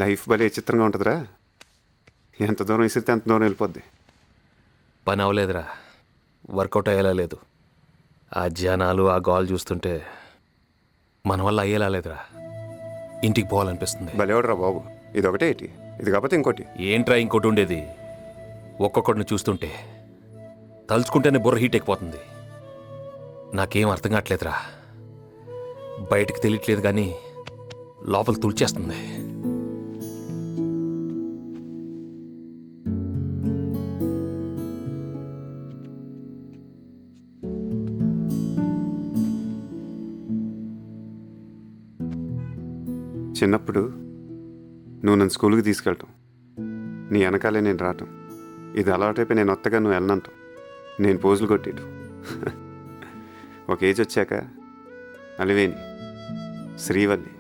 Life భలే విచిత్రంగా ఉంటుందిరా. ఎంత దూరం విసిరితే అంత దూరం వెళ్ళిపోద్ది. పని అవ్వలేదురా, వర్కౌట్ అయ్యేలా లేదు. ఆ జనాలు ఆ గోల్ చూస్తుంటే మన వల్ల అయ్యేలా లేదురా. ఇంటికి పోవాలనిపిస్తుంది. భలేవాడురా బాబు. ఇది ఒకటే ఏంటి, ఇది కాకపోతే ఇంకోటి. ఏంట్రా ఇంకోటి ఉండేది? ఒక్కొక్కడిని చూస్తుంటే తలుచుకుంటేనే బుర్ర హీట్ ఎక్కిపోతుంది. నాకేం అర్థం కావట్లేదురా. బయటకు తెలియట్లేదు కానీ లోపల తుడిచేస్తుంది. చిన్నప్పుడు నువ్వు నన్ను స్కూల్కి తీసుకెళ్ళటం, నీ వెనకాలే నేను రావటం, ఇది అలవాటైపోయి నేను వత్తగా నువ్వు వెళ్ళనంటాం, నేను పోజులు కొట్టేయటం. ఒక ఏజ్ వచ్చాక అలివేణి, శ్రీవల్లి,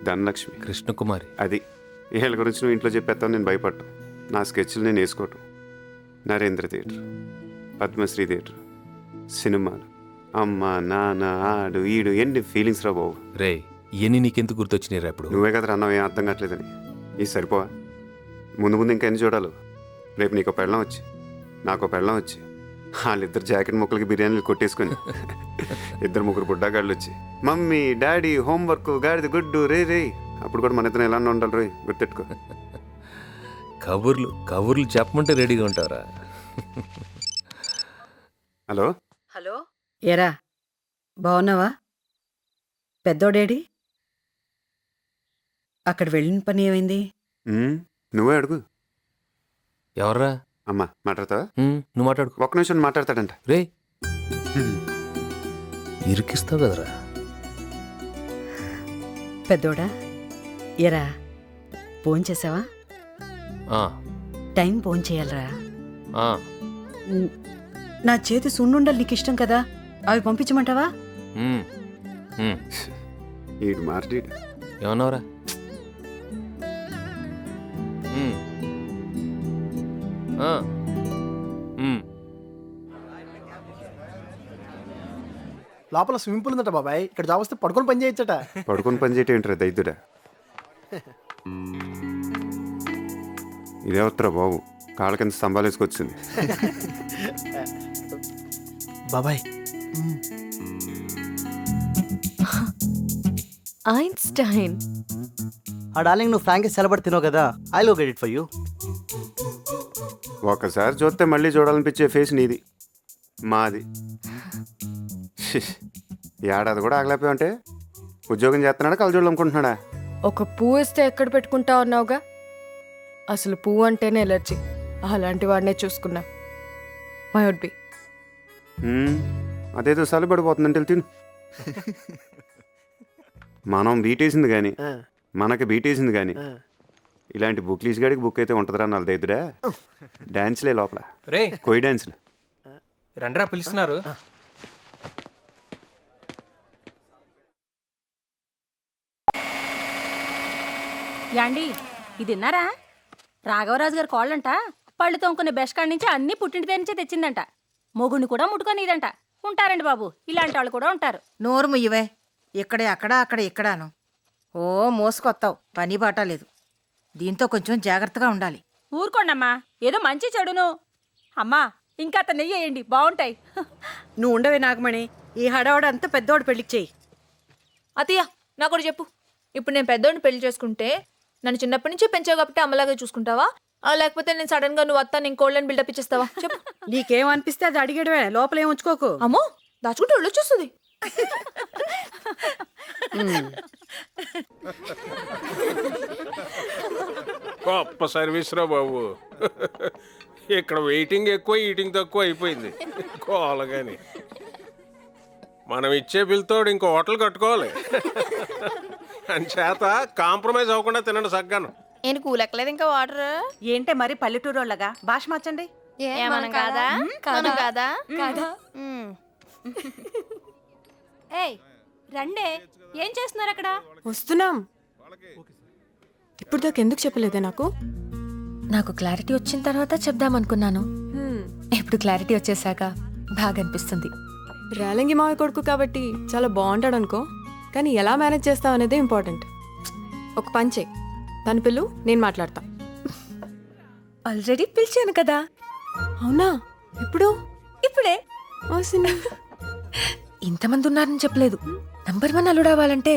ధనలక్ష్మి, కృష్ణకుమారి, అది వీళ్ళ గురించి నువ్వు ఇంట్లో చెప్పేస్తావు, నేను భయపడటం, నా స్కెచ్లు నేను వేసుకోవటం, నరేంద్ర థియేటర్, పద్మశ్రీ థియేటర్, సినిమాలు, అమ్మ నాన్న ఆడు ఈడు, ఎన్ని ఫీలింగ్స్ రా బాబు. రే ఇవన్నీ నీకెందుకు గుర్తొచ్చినాయిరా ఇప్పుడు? నువ్వే కదా అన్నావు ఏం అర్థం కావట్లేదని. ఇది సరిపోవా? ముందు ముందు ఇంకా ఎన్ని చూడాలి? రేపు నీకు పెళ్ళం వచ్చి నాకు పెళ్ళం వచ్చి వాళ్ళిద్దరు జాకెట్ ముక్కలకి బిర్యానీలు కొట్టేసుకొని ఇద్దరు ముగ్గురు బుడ్డాగాళ్ళు వచ్చి మమ్మీ డాడీ హోంవర్క్ గాడిది గుడ్డు రే రే, అప్పుడు కూడా మన ఇద్దరు ఎలా ఉండాలి రే, గుర్తెట్టుకో. కబుర్లు కబుర్లు చెప్పమంటే రెడీగా ఉంటారా? హలో హలో, ఏరా బాగున్నావా? పెద్దోడేడి? అక్కడ వెళ్ళిన పని ఏమైంది? నువ్వే అడుగు. ఎవర్రా? అమ్మా మాట్లాడతావా? నువ్వు మాట్లాడుకో. ఒక్క నిమిషం మాట్లాడతాడంట. రే ఇరికిస్తావు కదరా. పెద్దోడా, ఏరా ఫోన్ చేసావా? ఆ, టైం ఫోన్ చేయాలరా. ఆ, నా చేతి సున్నుండలు నీకు ఇష్టం కదా, అవి పంపించమంటావా? ఉమ్, ఉమ్. ఈడు మాట్లాడు. ఏమన్నావురా? ఉమ్, ఆ, ఉమ్. లోపల స్విమ్మింగ్ పూల్ ఉందట బాబాయ్, ఇక్కడ జాబ్ వస్తే పడుకొని పని చేయొచ్చట. పడుకొని పని చేయటం ఏంటరా దైద్యుడా? ఇదే వస్తారా బాబు, కాళ్ళ కింద స్తంభాలు వేసుకొచ్చింది. బాబాయ్ ఐన్స్టైన్. ఆ డార్లింగ్ నువ్వు ఫ్రాంక్ సెలబడి తినవు కదా, ఐ లో గెట్ ఇట్ ఫర్ యూ. ఒకసారి చూస్తే మళ్ళీ చూడాలనిపించే ఫేస్ నీది, మాది. ఏడాది కూడా ఆగలేకపోయావంటే ఉద్యోగం చేస్తున్నాడా కలజోళ్ళు అమ్ముకుంటున్నాడా? ఒక పువ్వు ఇస్తే ఎక్కడ పెట్టుకుంటా ఉన్నావుగా, అసలు పువ్వు అంటేనే ఎలర్జీ. అలాంటి వాడినే చూసుకున్నా. My would be. అదేదో సలిపడిపోతుందంటే తిను. మనం బీటేసింది కానీ మనకి బీటేసింది కానీ ఇలాంటి బుక్లీస్ గాడికి బుక్ అయితే ఉంటుందిరా నాలుగు దగ్గర. డాన్స్లే లోపల రే కోయి డాన్స్లు. రండ్రా పిలుస్తున్నారు. యాండి ఇది విన్నారా? రాఘవరాజు గారి కోళ్ళంట పళ్ళు తోముకునే బెస్ట్ కాడి నుంచి అన్ని పుట్టింటి దగ్గర నుంచే తెచ్చిందంట. మొగుడిని కూడా ముట్టుకొని ఇదంట. ఉంటారండి బాబు, ఇలాంటి వాళ్ళు కూడా ఉంటారు. నోరు ముయ్యవే, ఇక్కడే అక్కడ అక్కడ ఇక్కడాను. ఓ మోసుకొత్తావు, పని బాట లేదు. దీంతో కొంచెం జాగ్రత్తగా ఉండాలి. ఊరుకోండమ్మా, ఏదో మంచి చెడును. అమ్మా ఇంకా అతను నెయ్యేయండి, బాగుంటాయి. నువ్వు ఉండవే నాగమణి, ఈ హడావడంతా పెద్దోడు పెళ్లికి చెయ్యి. అతయ్య నాకు కూడా చెప్పు. ఇప్పుడు నేను పెద్దోడిని పెళ్లి చేసుకుంటే నన్ను చిన్నప్పటి నుంచే పెంచావు కాబట్టి అమ్మలాగా చూసుకుంటావా, లేకపోతే నేను సడన్ గా నువ్వు వస్తా నేను కోళ్ళని బిల్డప్ ఇచ్చేస్తావా? చెప్పు. నీకేమనిపిస్తే అది అడిగడమే, లోపలేం ఉంచుకోకు. అమ్మో దాచుకుంటే ఒళ్ళు వచ్చేస్తుంది. గొప్ప సర్వీస్ రా బాబు. ఇక్కడ వెయిటింగ్ ఎక్కువ ఈటింగ్ తక్కువ అయిపోయింది. కోలగాని మనం ఇచ్చే బిల్తో ఇంకో హోటల్ కట్టుకోవాలి. అని చేత కాంప్రమైజ్ అవ్వకుండా తినండి సగ్గాను. నేను కూలెక్కలేదు ఇంకా వాటర్. ఏంటే మరి పల్లెటూరు వాళ్ళగా భాష మార్చండి. ఏమన్నా కాదా? కాదు కాదా? కాదా? ఏయ్ రండే, ఏం చేస్తున్నారు అక్కడ? వస్తున్నాం. ఇప్పుడు దాకా ఎందుకు చెప్పలేదే నాకు? నాకు క్లారిటీ వచ్చిన తర్వాత చెప్దామనుకున్నాను. ఇప్పుడు క్లారిటీ వచ్చేసాక బాగా అనిపిస్తుంది. రేలంగి మావి కొడుకు కాబట్టి చాలా బాగుంటాడు అనుకో, కానీ ఎలా మేనేజ్ చేస్తావు అనేదే ఇంపార్టెంట్. ఒక పని చేయి, తన పిల్లు, నేను మాట్లాడతా. ఆల్రెడీ పిలిచాను కదా. అవునా? ఎప్పుడు? ఇప్పుడే. ఇంతమంది ఉన్నారని చెప్పలేదు. నంబర్ 1 అల్లుడు అవ్వాలంటే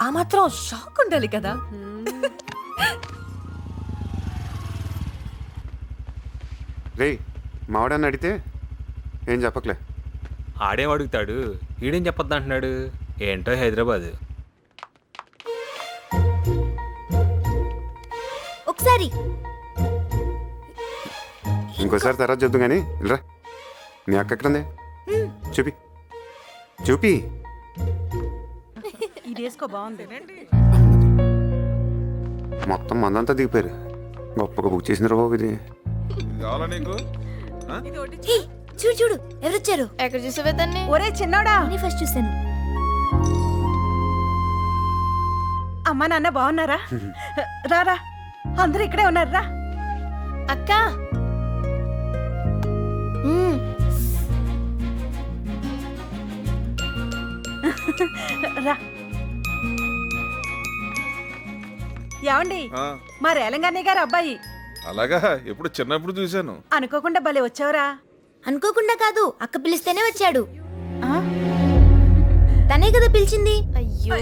ఆ మాత్రం షాక్ ఉండాలి కదా. రే మావాడని అడిగితే ఏం చెప్పకలే. ఆడేం అడుగుతాడు, ఈడేం చెప్పొద్దు అంటున్నాడు. ఏంటో హైదరాబాద్. ఒకసారి ఇంకోసారి తర్వాత చూద్దాం కానీ రా. మీ అక్క ఎక్కడుంది? చూపి చూపి. ఇది వేసుకో, బాగుంది. మొత్తం మందంతా దిగిపోయారు. గొప్పగా బుక్ చేసినారు బాబు ఇది. చూడు చూడు ఎవరొచ్చారు. ఎక్కడ చూసావే దాన్ని? ఒరే చిన్నోడా, ఫస్ట్ చూసాను. అమ్మా నాన్న బాగున్నారా? రారా, అందరూ ఇక్కడే ఉన్నారు. రా అక్క. రా. ఏమండి, మా రేలంగానే గారు అబ్బాయి. అలాగా, ఎప్పుడు చిన్నప్పుడు చూశాను. అనుకోకుండా భలే వచ్చావురా. అనుకోకుండా కాదు, అక్క పిలిస్తేనే వచ్చాడు. తనే కదా పిలిచింది. అయ్యో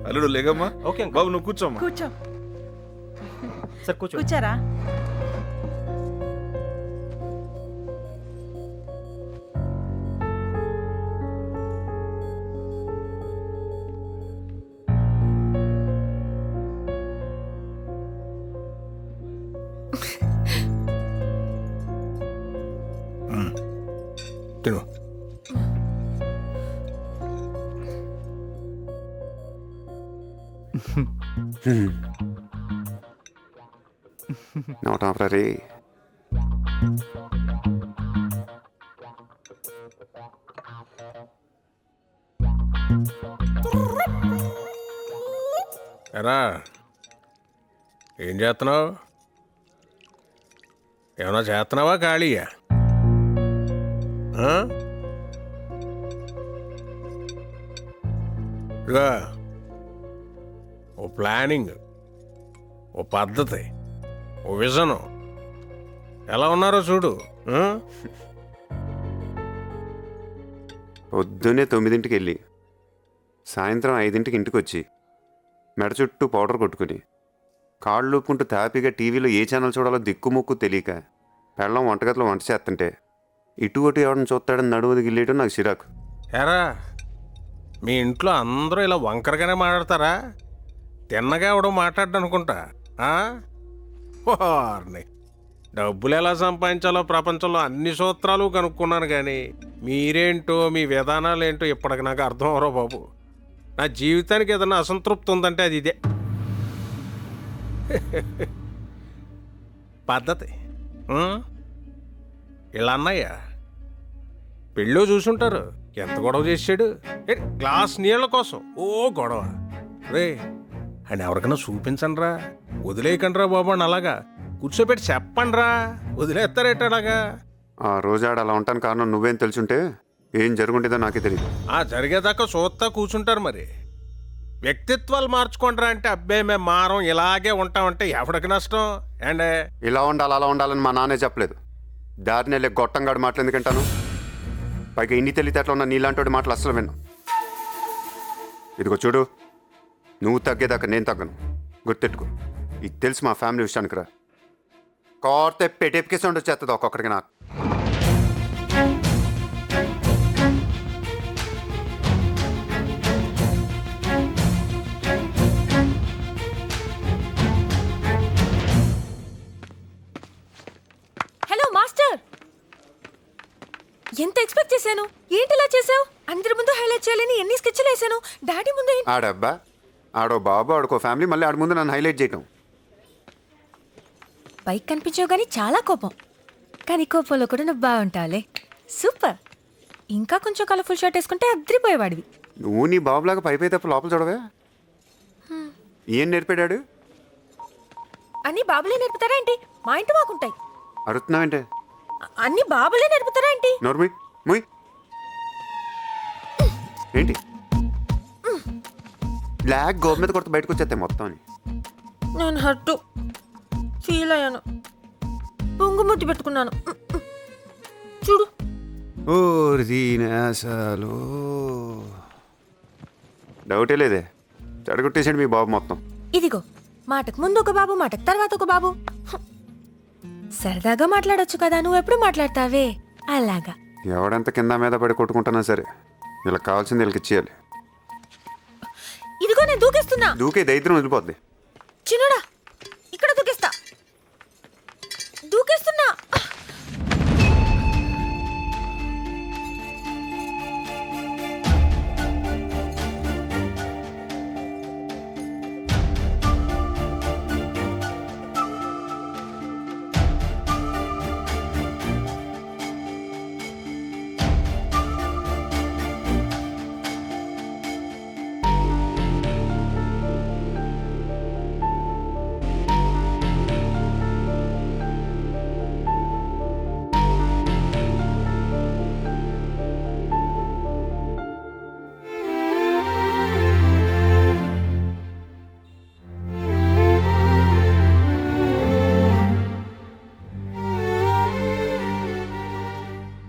అల్లుడు లేగమ్మా. ఓకే బాబు నువ్వు కూర్చోమ్మా. కూర్చో. సార్ కూర్చో. కూర్చారా. తిను. నోటాపరా రే. ఎరా ఏం చేస్తున్నావు? ఏమన్నా చేస్తున్నావా ఖాళీయా? ఇదిగో ఓ ప్లానింగ్, ఓ పద్ధతి, ఓ విజను ఎలా ఉన్నారో చూడు. పొద్దున్నే 9ంటికి వెళ్ళి సాయంత్రం 5ంటికి ఇంటికి వచ్చి మెడ చుట్టూ పౌడర్ కొట్టుకుని కాళ్ళు లూపుకుంటూ తాపీగా టీవీలో ఏ ఛానల్ చూడాలో దిక్కుముక్కు తెలియక పెళ్ళం వంటగదిలో వంట చేస్తుంటే ఇటు అటు ఎవరిని చూస్తాడని నడువుది గిల్లేయడం నాకు చిరాకు. ఎరా మీ ఇంట్లో అందరూ ఇలా వంకరగానే మాట్లాడతారా? తిన్నగా ఎవడో మాట్లాడ్డా అనుకుంటా. వారిని డబ్బులు ఎలా సంపాదించాలో ప్రపంచంలో అన్ని సూత్రాలు కనుక్కున్నాను, కానీ మీరేంటో మీ విధానాలు ఏంటో ఇప్పటికి నాకు అర్థం అవరో బాబు. నా జీవితానికి ఏదైనా అసంతృప్తి ఉందంటే అది ఇదే. పద్ధతి ఇలా అన్నయ్య పెళ్ళో చూసుంటారు, ఎంత గొడవ చేసాడు. గ్లాస్ నీళ్ళ కోసం ఓ గొడవ. రే అని ఎవరికైనా చూపించండి రా, వదిలేయకండి రా బాబు అని అలాగా కూర్చోబెట్టి చెప్పండి రా, వదిలేస్తారేట అలాగా. ఆ రోజు ఆడ అలా ఉంటాను కారణం నువ్వేం తెలుసుంటే ఏం జరుగుంటుందో నాకే తెలియదు. జరిగేదాకా చూస్తా కూర్చుంటారు. మరి వ్యక్తిత్వాలు మార్చుకుంటారా అంటే అబ్బాయి మేము మారం ఇలాగే ఉంటామంటే ఎవడికి నష్టం అండ్ ఇలా ఉండాలి అలా ఉండాలని మా నాన్నే చెప్పలేదు. దారిని వెళ్ళే గొట్టంగాడు మాటలు ఎందుకంటాను? పైగా ఇన్ని తెలివితేటలు ఉన్న నీలాంటి మాటలు అసలు విన్నాను. ఇదిగో చూడు, నువ్వు తగ్గేదాకా నేను తగ్గను, గుర్తెట్టుకో. ఇది తెలుసు మా ఫ్యామిలీ విషయానికి రా. కోర్తే పెట్టేపికేసి వచ్చేస్తుంది ఒక్కొక్కడికి నాకు. హలో మాస్టర్, ఎంత ఎక్స్పెక్ట్ చేశాను. ఏంటి ఇలా చేసావు? అందరి ముందు హైలైట్ చేయాలని ఎన్ని స్కెచ్లు వేసాను. డాడీ ముందు ఆడబ్బా ఆడో బాబు ఆడుకో ఫ్యామిలీ, మళ్ళీ ఆడి ముందు నన్ను హైలైట్ చేయటం. పైకి కనిపించావు కానీ చాలా కోపం, కానీ కోపంలో కూడా నువ్వు బాగుంటావులే. సూపర్. ఇంకా కొంచెం కలర్ఫుల్ షర్ట్ వేసుకుంటే అద్దరిపోయేవాడివి. నువ్వు నీ బాబులాగా పైపై తప్ప లోపల చూడవే. ఏం నేర్పాడాడు? అన్ని బాబులే నేర్పుతారా ఏంటి? మా ఇంటి మాకుంటాయి. అడుగుతున్నావేంటే? అన్ని బాబులే నేర్పుతారా ఏంటి? నోర్మి ముయ్. ఏంటి బ్లాక్ గోబు మీద కొడితే బయటకు వచ్చేస్తాయి మొత్తం అని. నేను హట్టు ఫీల్ అయ్యాను, పొంగుముద్దు పెట్టుకున్నాను. చూడు. ఓరి దీనేసాలు, డౌటే లేదే, చెడగొట్టేసాడు మీ బాబు మొత్తం. ఇదిగో, మాటకు ముందు ఒక బాబు, మాటకు తర్వాత ఒక బాబు. సరదాగా మాట్లాడొచ్చు కదా, నువ్వు ఎప్పుడు మాట్లాడతావే అలాగా. ఎవడెంత కింద మీద పడి కొట్టుకుంటున్నా సరే వీళ్ళకి కావాల్సింది వీళ్ళకి ఇచ్చేయాలి. ఇదిగో నేను దూకేస్తున్నా. దూకే దైత్రం వదిలిపోద్ది. చిన్నడా, ఇక్కడ దూకేస్తా. దూకేస్తున్నా.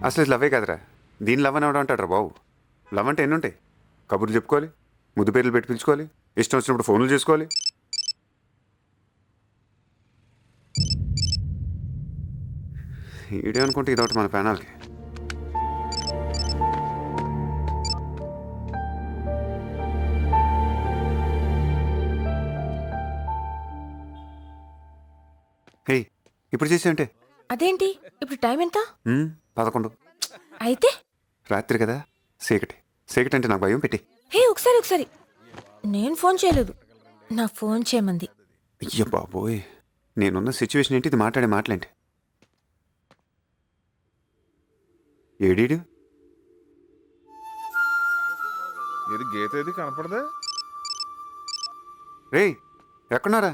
అసలు ఇది లవ్వే కదరా, దీని లవ్ అని ఎవడ అంటాడు రా బాబు. లవ్ అంటే ఎన్ని ఉంటాయి, కబుర్లు చెప్పుకోవాలి, ముద్దు పేర్లు పెట్టి పిలుచుకోవాలి, ఇష్టం వచ్చినప్పుడు ఫోన్లు చేసుకోవాలి. ఈడే అనుకుంటే ఇదొకటి మన ప్యానల్కి. హే, ఇప్పుడు చేసేయంటే అదేంటి ఇప్పుడు టైం ఎంత? 11. అయితే రాత్రి కదా, చీకటి. చీకటి అంటే నాకు భయం. పెట్టి. హే, ఒకసారి నేను ఫోన్ చేయలేదు, నా ఫోన్ చేయమంది. అయ్య బాబోయ్, నేనున్న సిచ్యువేషన్ ఏంటి, ఇది మాట్లాడే మాటలేంటి. ఏడీడు ఇది గీత ఏది కనపడదా? రేయ్, ఎక్కడున్నారా?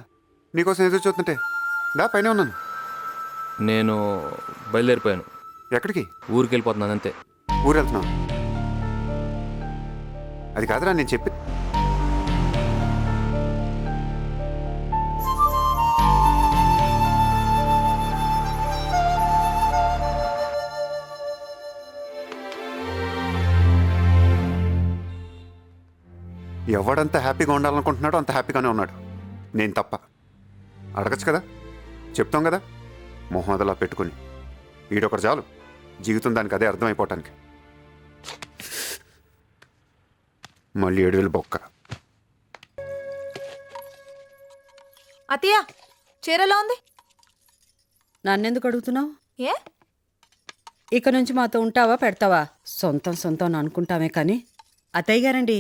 నీకోసం ఎదురు చూస్తుంటే దా, పైన ఉన్నాను. నేను బయలుదేరిపోయాను. ఎక్కడికి? ఊరికి వెళ్ళిపోతున్నాను అంతే. ఊరు వెళ్తున్నావు? అది కాదురా నేను చెప్పి. ఎవడంత హ్యాపీగా ఉండాలనుకుంటున్నాడో అంత హ్యాపీగానే ఉన్నాడు, నేను తప్ప. అడగచ్చు కదా, చెప్తాం కదా, మొహం అదలా పెట్టుకుని. ఈడొకరు చాలు జీవితం దానికి అదే అర్థమైపోవటానికి. మళ్ళీ 7,000 బొక్క. అత్తయ్య, చీర ఎలా ఉంది? నన్నెందుకు అడుగుతున్నావు? ఏ? ఇక నుంచి మాతో ఉంటావా పెడతావా? సొంతం అనుకుంటామే కానీ. అత్తయ్య గారండి,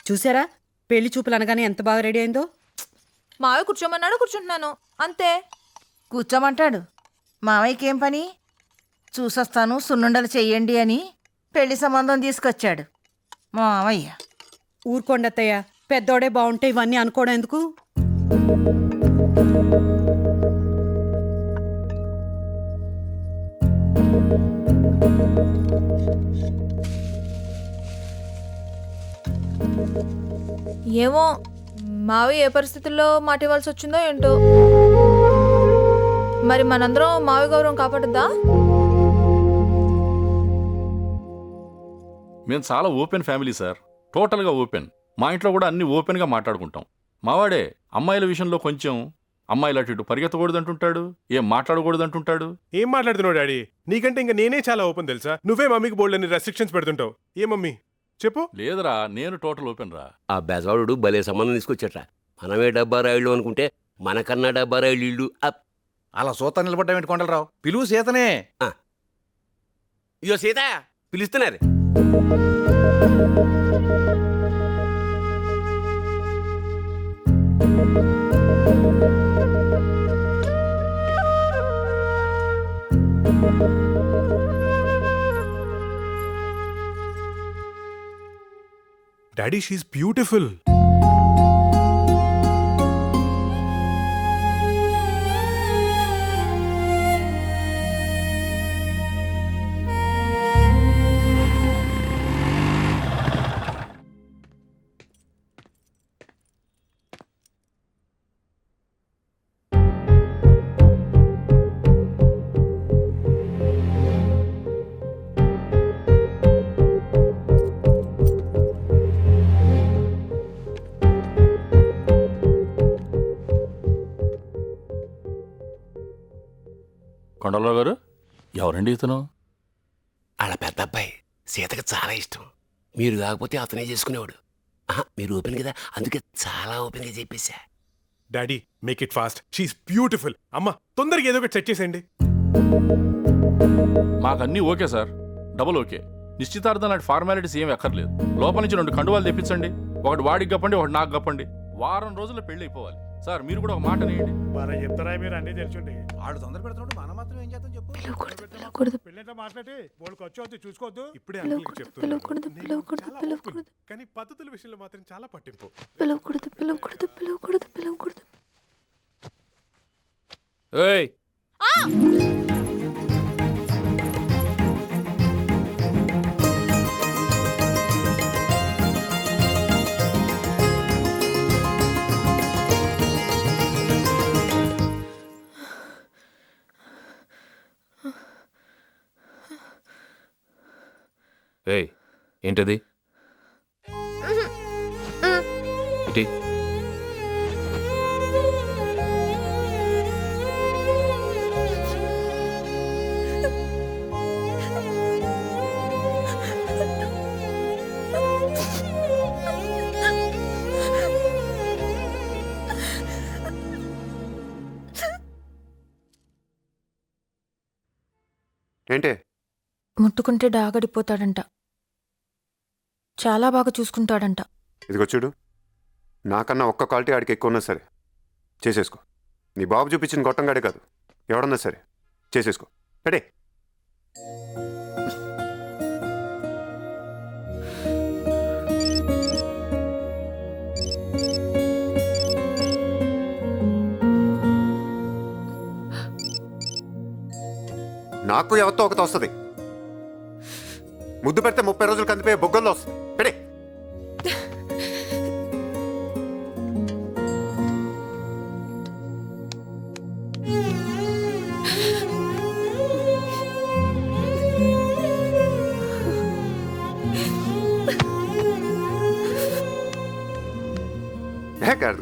చూసారా పెళ్లి చూపులు అనగానే ఎంత బాగా రెడీ అయిందో. మావయ్య కూర్చోమన్నాడు, కూర్చుంటున్నాను అంతే. కూర్చోమంటాడు, మావయ్యకి ఏం పని? చూసొస్తాను సున్నుండలు చెయ్యండి అని పెళ్లి సంబంధం తీసుకొచ్చాడు మావయ్య. ఊరుకోండత్తయ్య, పెద్దోడే బాగుంటే ఇవన్నీ అనుకోవడం ఎందుకు? ఏమో మావయ్య ఏ పరిస్థితుల్లో మాట ఇవ్వాల్సి వచ్చిందో ఏంటో. మరి మనందరం మావయ్య గౌరవం కాపాడుద్దా? మేము చాలా ఓపెన్ ఫ్యామిలీ సార్, టోటల్గా ఓపెన్. మా ఇంట్లో కూడా అన్ని ఓపెన్గా మాట్లాడుకుంటాం. మావాడే అమ్మాయిల విషయంలో కొంచెం అమ్మాయిలు అటు ఇటు పరిగెత్తకూడదు అంటుంటాడు, ఏం మాట్లాడకూడదు అంటుంటాడు. ఏం మాట్లాడుతున్నావు డాడీ? నీకంటే ఇంకా నేనే చాలా ఓపెన్ తెలుసా? నువ్వే మమ్మీకి బోల్డ్ అని రెస్ట్రిక్షన్స్ పెడుతుంటావు. ఏ మమ్మీ చెప్పు. లేదురా, నేను టోటల్ ఓపెన్ రా. ఆ బెజవాడు భలే సంబంధం తీసుకొచ్చట. మనమే డబ్బా రాయిళ్ళు అనుకుంటే మనకన్నా డబ్బా రాయిళ్ళు ఇల్లు. అలా సూత నిలబడ్డా కొండలరావు, పిలువు సీతనే. ఇయో సీత పిలుస్తున్నారు. Daddy, she is beautiful. కొండలరావు గారు ఎవరండి ఇతను? వాళ్ళ పెద్ద అబ్బాయి సీతకి చాలా ఇష్టం. మీరు కాకపోతే అతనే చేసుకునేవాడు. మీరు ఓపెన్ కదా, అందుకే చాలా ఓపెన్గా చెప్పేశా. Daddy make it fast, she's beautiful. అమ్మా తొందరగా ఏదో ఒకటి సెట్ చేసేయండి. మాకన్నీ ఓకే సార్, డబుల్ ఓకే. నిశ్చితార్థం లాంటి ఫార్మాలిటీస్ ఏమి ఎక్కర్లేదు. లోపల నుంచి 2 కండువాలు తెప్పించండి, ఒకటి వాడికి గప్పండి, ఒకటి నాకు గప్పండి. వారం రోజుల్లో పెళ్లి అయిపోవాలి. సార్ మీరు కూడా ఒక మాట నేయండి. చెప్తారా మీరు అన్నీ తెలుసుండి. ఆడు తొందర పెడుతున్నాడు, మనం మాత్రం ఏం చేద్దాం చెప్పు. పెళ్ళంటే మాట్లాడి వాళ్ళకి వచ్చి చూసుకోవద్దు. ఇప్పుడే కానీ పద్ధతుల విషయంలో మాత్రం చాలా పట్టింపు. ఏయ్ ఏయ్ ఏంటది? ఇటీ ఏంటే? ముట్టుకుంటే డాగడిపోతాడంట, చాలా బాగా చూసుకుంటాడంట. ఇదిగో చూడు, నాకన్నా ఒక్క క్వాలిటీ ఆడికి ఎక్కువ ఉన్నా సరే చేసేసుకో. నీ బాబు చూపించిన గొట్టంగాడే కాదు, ఎవడన్నా సరే చేసేసుకో. అడే నాకు ఎవరితో ఒకటి వస్తుంది. ముద్దు పెడితే 30 రోజులు కందిపోయే బొగ్గల్లో వస్తుంది. పెడే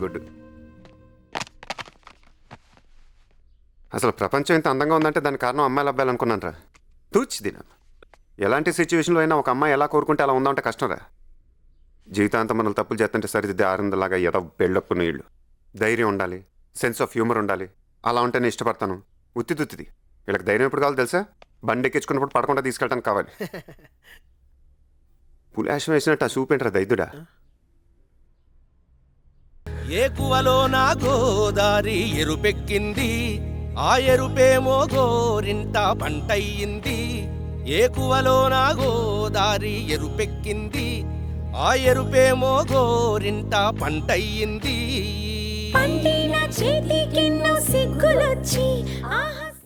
గుడ్డు. అసలు ప్రపంచం ఇంత అందంగా ఉందంటే దానికి కారణం అమ్మాయిలు అబ్బాయిలు అనుకున్నాను రా. తూచిది నా ఎలాంటి సిచ్యువేషన్లో అయినా ఒక అమ్మాయి ఎలా కోరుకుంటే అలా ఉందంటే కష్టం రా. జీవితాంతం మనల్ని తప్పులు చేస్తుంటే సరిదిద్దే ఆరిందలాగా ఏదో బెల్డప్పు నీళ్ళు. ధైర్యం ఉండాలి, సెన్స్ ఆఫ్ హ్యూమర్ ఉండాలి. అలా ఉంటేనే ఇష్టపడతాను. ఉత్తిది వీళ్ళకి ధైర్యం ఎప్పుడు కావాలి తెలుసా? బండి ఎక్కించుకున్నప్పుడు పడకుండా తీసుకెళ్ళడానికి కావాలి. పులాషం వేసినట్టు ఆ చూపేంట్రా దైదుడా. ఏకువలో నా గోదారి ఎరుపెక్కింది, ఆ ఎరుపేమో గోరింట పంటయ్యింది. ఏకువలో నా గోదారి ఎరుపెక్కింది, ఆ ఎరుపేమో గోరింట పంటయ్యింది. పండిన చేతికెన్నో సిగ్గులొచ్చి ఆహా